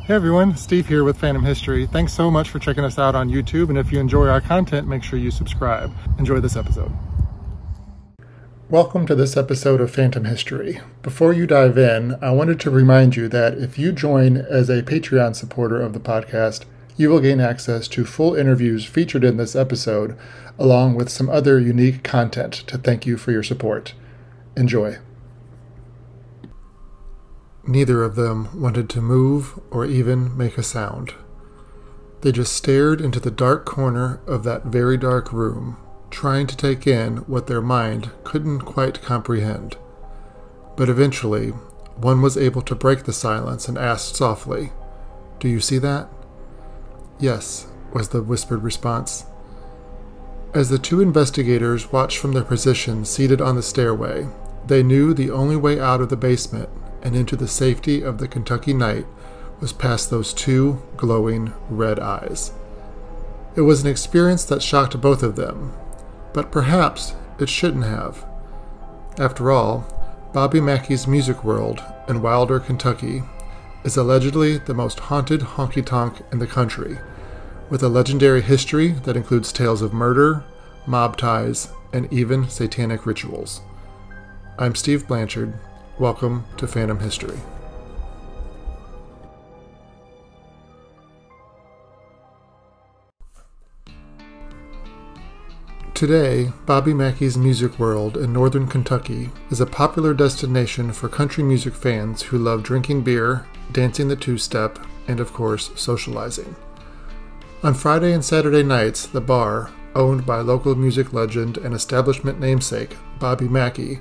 Hey everyone, Steve here with Phantom History. Thanks so much for checking us out on YouTube, and if you enjoy our content, make sure you subscribe. Enjoy this episode. Welcome to this episode of Phantom History. Before you dive in, I wanted to remind you that if you join as a Patreon supporter of the podcast, you will gain access to full interviews featured in this episode, along with some other unique content to thank you for your support. Enjoy. Neither of them wanted to move or even make a sound. They just stared into the dark corner of that very dark room, trying to take in what their mind couldn't quite comprehend. But eventually, one was able to break the silence and asked softly, "Do you see that?" "Yes," was the whispered response. As the two investigators watched from their position seated on the stairway, they knew the only way out of the basement and into the safety of the Kentucky night was past those two glowing red eyes. It was an experience that shocked both of them, but perhaps it shouldn't have. After all, Bobby Mackey's music world in Wilder, Kentucky, is allegedly the most haunted honky-tonk in the country, with a legendary history that includes tales of murder, mob ties, and even satanic rituals. I'm Steve Blanchard. Welcome to Phantom History. Today, Bobby Mackey's music world in northern Kentucky is a popular destination for country music fans who love drinking beer, dancing the two-step, and of course, socializing. On Friday and Saturday nights, the bar, owned by local music legend and establishment namesake Bobby Mackey,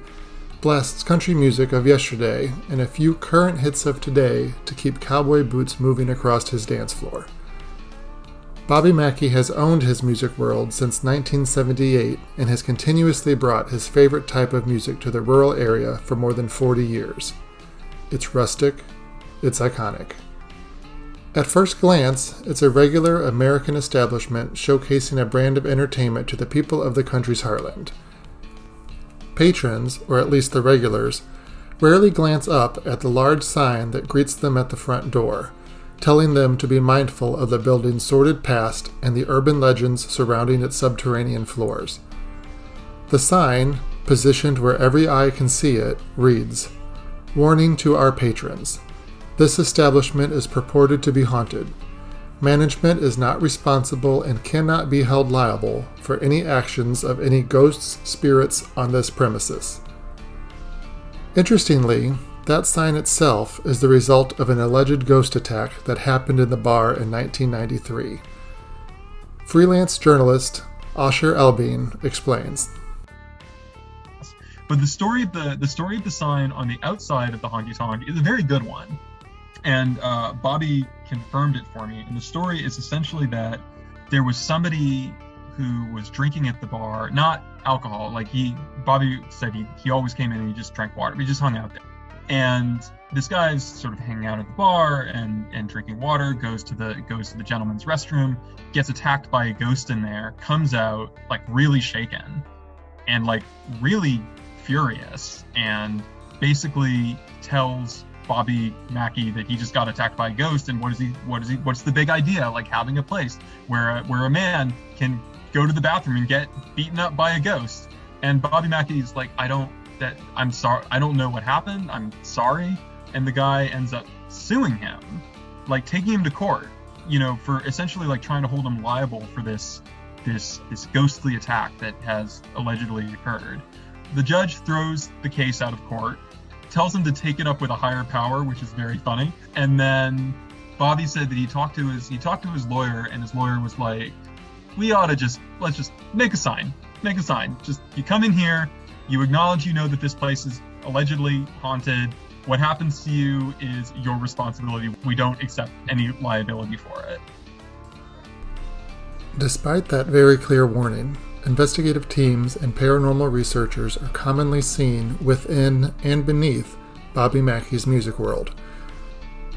blasts country music of yesterday and a few current hits of today to keep cowboy boots moving across his dance floor. Bobby Mackey has owned his music world since 1978 and has continuously brought his favorite type of music to the rural area for more than 40 years. It's rustic, it's iconic. At first glance, it's a regular American establishment showcasing a brand of entertainment to the people of the country's heartland. Patrons, or at least the regulars, rarely glance up at the large sign that greets them at the front door, telling them to be mindful of the building's sordid past and the urban legends surrounding its subterranean floors. The sign, positioned where every eye can see it, reads, "Warning to our patrons. This establishment is purported to be haunted. Management is not responsible and cannot be held liable for any actions of any ghosts, spirits on this premises." Interestingly, that sign itself is the result of an alleged ghost attack that happened in the bar in 1993. Freelance journalist Asher Elbein explains. But the story of the sign on the outside of the honky tonk is a very good one. And Bobby confirmed it for me. And the story is essentially that there was somebody who was drinking at the bar, not alcohol. Like Bobby said he always came in and he just drank water. He just hung out there. And this guy's sort of hanging out at the bar and drinking water, goes to the gentleman's restroom, gets attacked by a ghost in there, comes out like really shaken and like really furious, and basically tells Bobby Mackey that he just got attacked by a ghost, and what's the big idea? Like having a place where a man can go to the bathroom and get beaten up by a ghost. And Bobby Mackey's like, I'm sorry, I don't know what happened, I'm sorry. And the guy ends up suing him, like taking him to court, for essentially like trying to hold him liable for this ghostly attack that has allegedly occurred. The judge throws the case out of court, tells him to take it up with a higher power, which is very funny. And then Bobby said that he talked to his lawyer, and his lawyer was like, let's just make a sign. Just, you come in here, you acknowledge that this place is allegedly haunted. What happens to you is your responsibility. We don't accept any liability for it. Despite that very clear warning, investigative teams and paranormal researchers are commonly seen within and beneath Bobby Mackey's music world.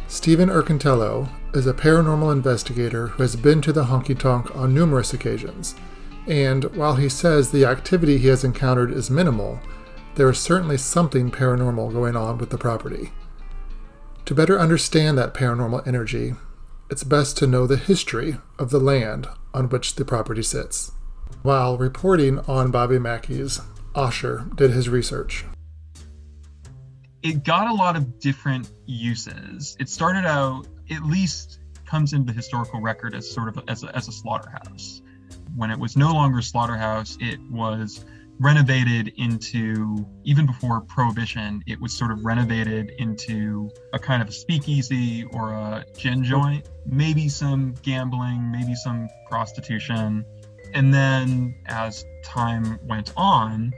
Stephen Ercantello is a paranormal investigator who has been to the honky-tonk on numerous occasions, and while he says the activity he has encountered is minimal, there is certainly something paranormal going on with the property. To better understand that paranormal energy, it's best to know the history of the land on which the property sits. While reporting on Bobby Mackeys, Osher did his research. It got a lot of different uses. It started out, at least comes into the historical record as sort of as a slaughterhouse. When it was no longer a slaughterhouse, it was renovated into, even before Prohibition, it was sort of renovated into a kind of a speakeasy or a gin joint, maybe some gambling, maybe some prostitution. And then as time went on,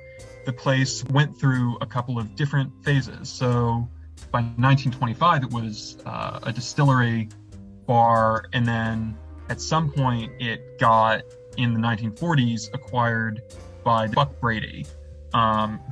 the place went through a couple of different phases. So by 1925, it was a distillery, bar, and then at some point it got, in the 1940s, acquired by Buck Brady,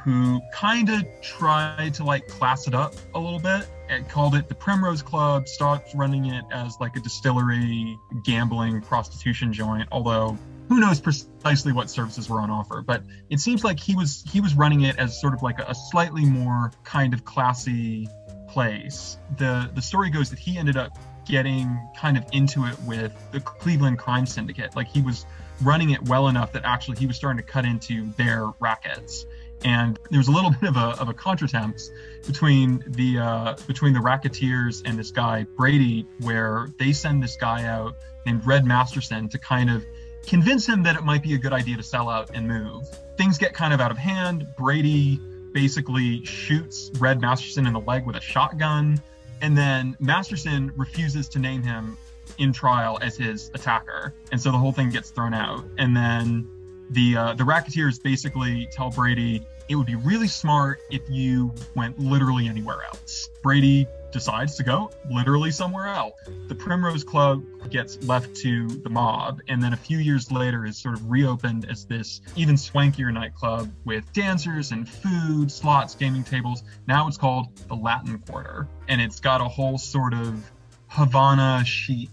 who kind of tried to like class it up a little bit and called it the Primrose Club, stopped running it as like a distillery, gambling, prostitution joint, although who knows precisely what services were on offer. But it seems like he was running it as sort of like a slightly more kind of classy place. The story goes that he ended up getting kind of into it with the Cleveland crime syndicate. Like he was running it well enough that actually he was starting to cut into their rackets. And there was a little bit of a contretemps between the racketeers and this guy Brady, where they send this guy out named Red Masterson to kind of convince him that it might be a good idea to sell out and move. Things get kind of out of hand. Brady basically shoots Red Masterson in the leg with a shotgun, and then Masterson refuses to name him in trial as his attacker, and so the whole thing gets thrown out. And then the racketeers basically tell Brady it would be really smart if you went literally anywhere else. Brady decides to go literally somewhere else. The Primrose Club gets left to the mob, and then a few years later is sort of reopened as this even swankier nightclub with dancers and food, slots, gaming tables. Now it's called the Latin Quarter, and it's got a whole sort of Havana chic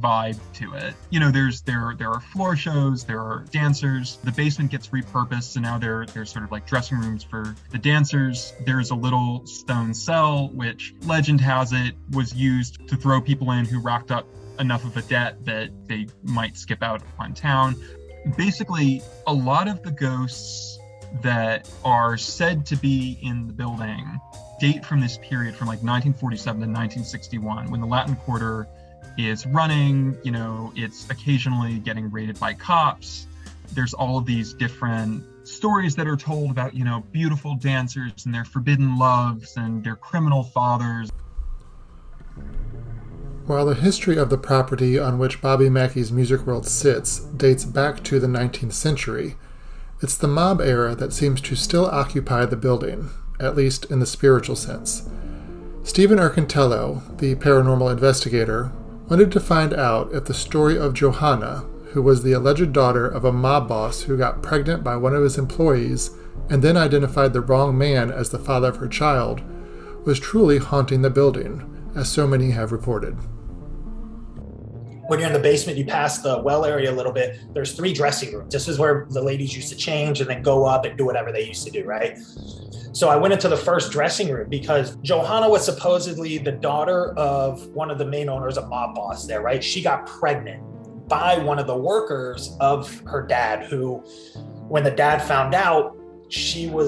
vibe to it. You know, there are floor shows, there are dancers. The basement gets repurposed, so now there's sort of like dressing rooms for the dancers. There's a little stone cell, which legend has it was used to throw people in who racked up enough of a debt that they might skip out on town. Basically, a lot of the ghosts that are said to be in the building date from this period, from like 1947 to 1961, when the Latin Quarter is running. You know, it's occasionally getting raided by cops. There's all of these different stories that are told about, you know, beautiful dancers and their forbidden loves and their criminal fathers. While the history of the property on which Bobby Mackey's music world sits dates back to the 19th century, it's the mob era that seems to still occupy the building, at least in the spiritual sense. Stephen Arcantello, the paranormal investigator, wanted to find out if the story of Johanna, who was the alleged daughter of a mob boss who got pregnant by one of his employees and then identified the wrong man as the father of her child, was truly haunting the building, as so many have reported. When you're in the basement, you pass the well area a little bit. There's 3 dressing rooms. This is where the ladies used to change and then go up and do whatever they used to do, right? So I went into the first dressing room because Johanna was supposedly the daughter of one of the main owners, a mob boss there, right? She got pregnant by one of the workers of her dad, who, when the dad found out, she who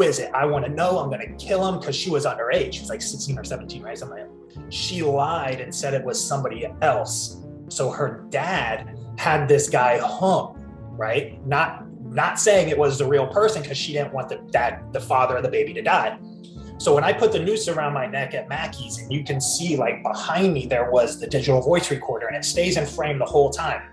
is it? I want to know. I'm going to kill him, because she was underage. She was like 16 or 17, right? Something like that. She lied and said it was somebody else. So her dad had this guy hung, right? Not saying it was the real person, because she didn't want the father of the baby to die. So when I put the noose around my neck at Mackeys, and you can see like behind me, there was the digital voice recorder, and it stays in frame the whole time.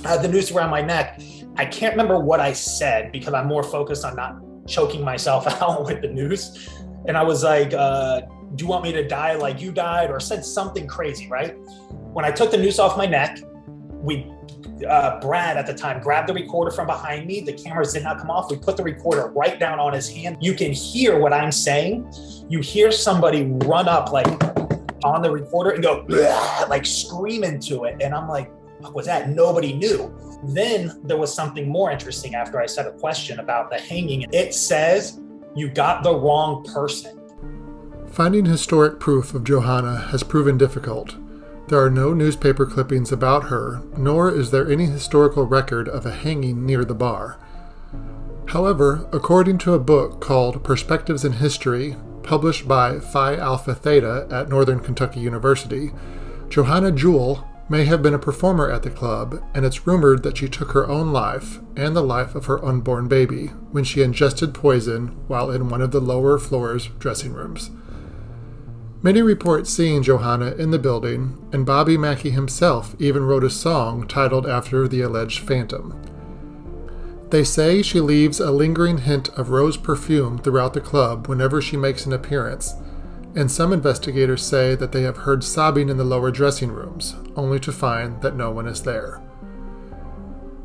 I had the noose around my neck. I can't remember what I said, because I'm more focused on not choking myself out with the noose. And I was like, do you want me to die like you died? Or said something crazy, right? When I took the noose off my neck, Brad at the time grabbed the recorder from behind me. The cameras did not come off. We put the recorder right down on his hand. You can hear what I'm saying. You hear somebody run up like on the recorder and go like scream into it. And I'm like, what was that? Nobody knew. Then there was something more interesting after I said a question about the hanging. It says, you got the wrong person. Finding historic proof of Johanna has proven difficult. There are no newspaper clippings about her, nor is there any historical record of a hanging near the bar. However, according to a book called Perspectives in History, published by Phi Alpha Theta at Northern Kentucky University, Johanna Jewell may have been a performer at the club, and it's rumored that she took her own life and the life of her unborn baby when she ingested poison while in one of the lower floor's dressing rooms. Many report seeing Johanna in the building, and Bobby Mackey himself even wrote a song titled after the alleged phantom. They say she leaves a lingering hint of rose perfume throughout the club whenever she makes an appearance, and some investigators say that they have heard sobbing in the lower dressing rooms, only to find that no one is there.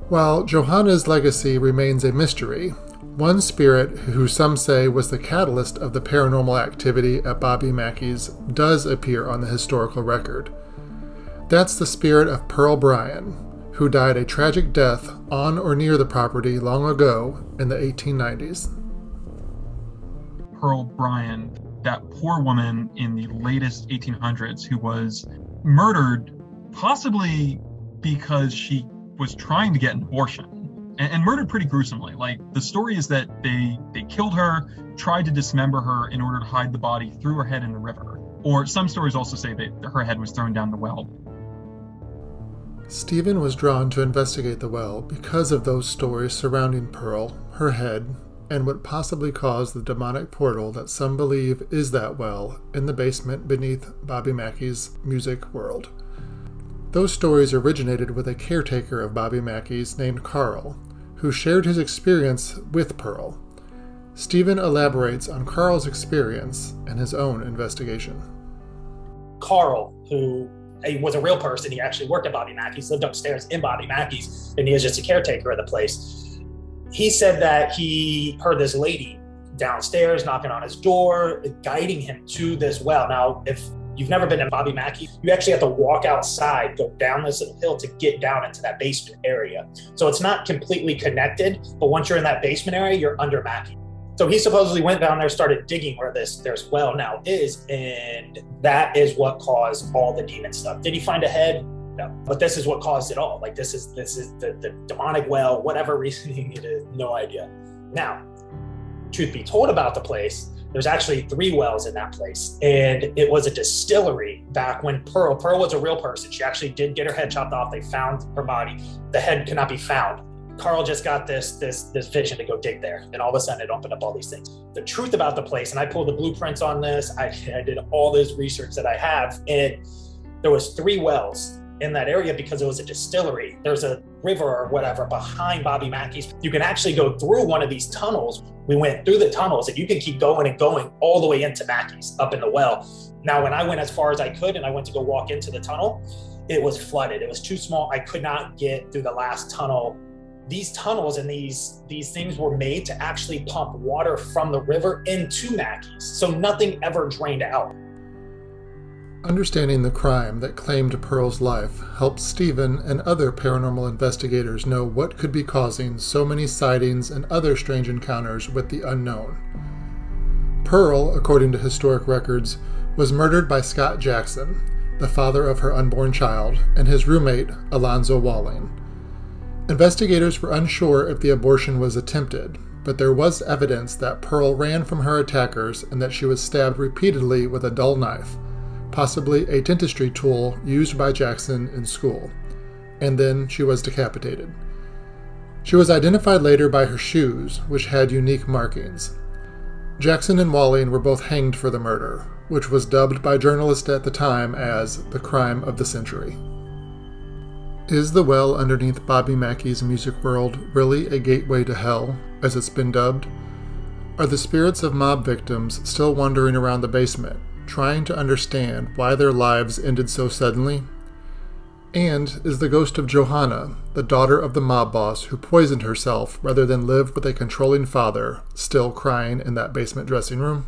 While Johanna's legacy remains a mystery, one spirit who some say was the catalyst of the paranormal activity at Bobby Mackey's does appear on the historical record. That's the spirit of Pearl Bryan, who died a tragic death on or near the property long ago in the 1890s. Pearl Bryan, that poor woman in the latest 1800s who was murdered possibly because she was trying to get an abortion, and murdered pretty gruesomely. Like, the story is that they killed her, tried to dismember her in order to hide the body, threw her head in the river. Or some stories also say that her head was thrown down the well. Stephen was drawn to investigate the well because of those stories surrounding Pearl, her head, and what possibly caused the demonic portal that some believe is that well in the basement beneath Bobby Mackey's music world. Those stories originated with a caretaker of Bobby Mackey's named Carl, who shared his experience with Pearl. Stephen elaborates on Carl's experience and his own investigation. Carl, who he was a real person, he actually worked at Bobby Mackey's, lived upstairs in Bobby Mackey's, and he was just a caretaker of the place. He said that he heard this lady downstairs knocking on his door, guiding him to this well. Now, if you've never been to Bobby Mackey, you actually have to walk outside, go down this little hill to get down into that basement area. So it's not completely connected, but once you're in that basement area, you're under Mackey. So he supposedly went down there, started digging where this well now is, and that is what caused all the demon stuff. Did he find a head? No, but this is what caused it all. Like, this is the demonic well, whatever reason he needed, no idea. Now, truth be told about the place, there's actually 3 wells in that place, and it was a distillery back when Pearl was a real person. She actually did get her head chopped off. They found her body. The head could not be found. Carl just got this vision to go dig there, and all of a sudden it opened up all these things. The truth about the place, and I pulled the blueprints on this, I did all this research that I have, and there was 3 wells in that area because it was a distillery. There's a river or whatever behind Bobby Mackey's. You can actually go through one of these tunnels. We went through the tunnels, and you can keep going and going all the way into Mackey's up in the well. Now, when I went as far as I could and I went to go walk into the tunnel, it was flooded. It was too small. I could not get through the last tunnel. These tunnels and these things were made to actually pump water from the river into Mackey's, so nothing ever drained out. Understanding the crime that claimed Pearl's life helps Stephen and other paranormal investigators know what could be causing so many sightings and other strange encounters with the unknown. Pearl, according to historic records, was murdered by Scott Jackson, the father of her unborn child, and his roommate, Alonzo Walling. Investigators were unsure if the abortion was attempted, but there was evidence that Pearl ran from her attackers and that she was stabbed repeatedly with a dull knife, possibly a dentistry tool used by Jackson in school, and then she was decapitated. She was identified later by her shoes, which had unique markings. Jackson and Walling were both hanged for the murder, which was dubbed by journalists at the time as the crime of the century. Is the well underneath Bobby Mackey's music world really a gateway to hell, as it's been dubbed? Are the spirits of mob victims still wandering around the basement, trying to understand why their lives ended so suddenly? And is the ghost of Johanna, the daughter of the mob boss who poisoned herself rather than live with a controlling father, still crying in that basement dressing room?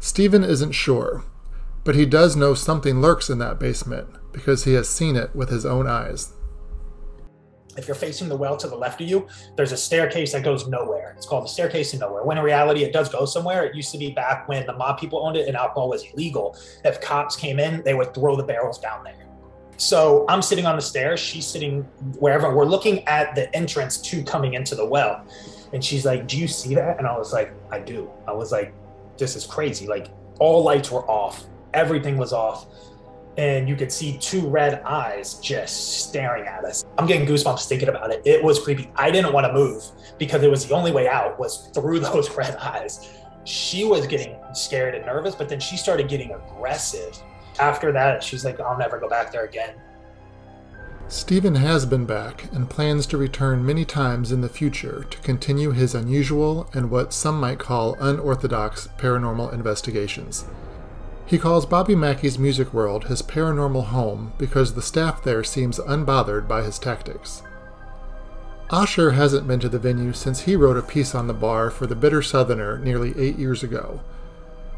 Stephen isn't sure, but he does know something lurks in that basement because he has seen it with his own eyes. If you're facing the well to the left of you, there's a staircase that goes nowhere. It's called the staircase to nowhere. When in reality, it does go somewhere. It used to be back when the mob people owned it and alcohol was illegal. If cops came in, they would throw the barrels down there. So I'm sitting on the stairs. She's sitting wherever. We're looking at the entrance to coming into the well. And she's like, do you see that? And I was like, I do. I was like, this is crazy. Like, all lights were off. Everything was off. And you could see 2 red eyes just staring at us. I'm getting goosebumps thinking about it. It was creepy. I didn't want to move because it was the only way out was through those red eyes. She was getting scared and nervous, but then she started getting aggressive. After that, she's like, I'll never go back there again. Stephen has been back and plans to return many times in the future to continue his unusual and what some might call unorthodox paranormal investigations. He calls Bobby Mackey's Music World his paranormal home because the staff there seems unbothered by his tactics. Osher hasn't been to the venue since he wrote a piece on the bar for the Bitter Southerner nearly 8 years ago.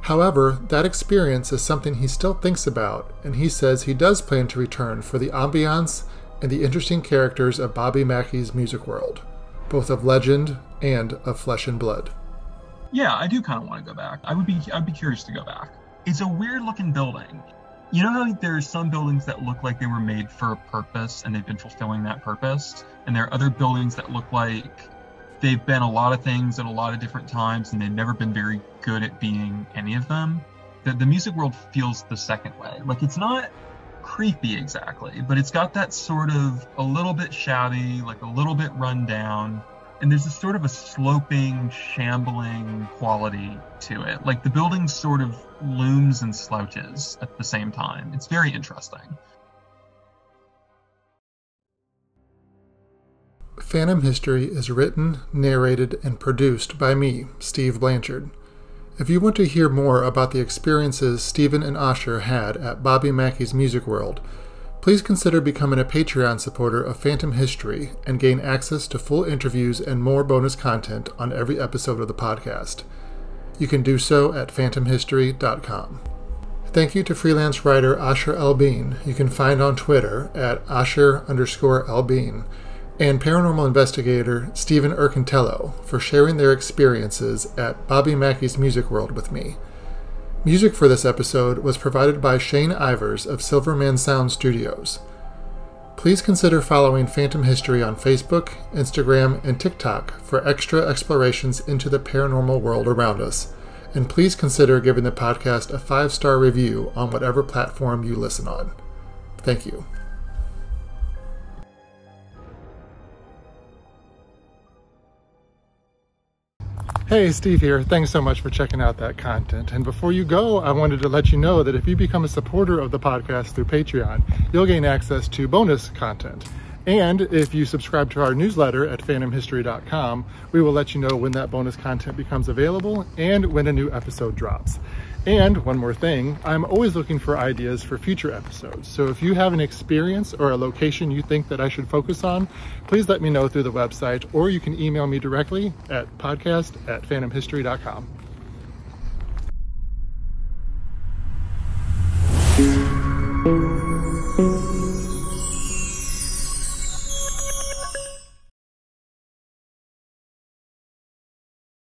However, that experience is something he still thinks about, and he says he does plan to return for the ambiance and the interesting characters of Bobby Mackey's Music World, both of legend and of flesh and blood. Yeah, I do kind of want to go back. I'd be curious to go back. It's a weird looking building. You know how there's some buildings that look like they were made for a purpose and they've been fulfilling that purpose? And there are other buildings that look like they've been a lot of things at a lot of different times and they've never been very good at being any of them. The Music World feels the second way. Like, it's not creepy exactly, but it's got that sort of a little bit shabby, like a little bit run down. And there's a sort of a sloping, shambling quality to it. Like, the building sort of looms and slouches at the same time. It's very interesting. Phantom History is written, narrated, and produced by me, Steve Blanchard. If you want to hear more about the experiences Stephen and Osher had at Bobby Mackey's Music World, please consider becoming a Patreon supporter of Phantom History and gain access to full interviews and more bonus content on every episode of the podcast. You can do so at phantomhistory.com. Thank you to freelance writer Asher Albeen, you can find on Twitter at Asher_Albeen, and paranormal investigator Stephen Urcantello for sharing their experiences at Bobby Mackey's Music World with me. Music for this episode was provided by Shane Ivers of Silverman Sound Studios. Please consider following Phantom History on Facebook, Instagram, and TikTok for extra explorations into the paranormal world around us, and please consider giving the podcast a 5-star review on whatever platform you listen on. Thank you. Hey, Steve here. Thanks so much for checking out that content. And before you go, I wanted to let you know that if you become a supporter of the podcast through Patreon, you'll gain access to bonus content. And if you subscribe to our newsletter at phantomhistory.com, we will let you know when that bonus content becomes available and when a new episode drops. And one more thing, I'm always looking for ideas for future episodes. So if you have an experience or a location you think that I should focus on, please let me know through the website, or you can email me directly at podcast@phantomhistory.com.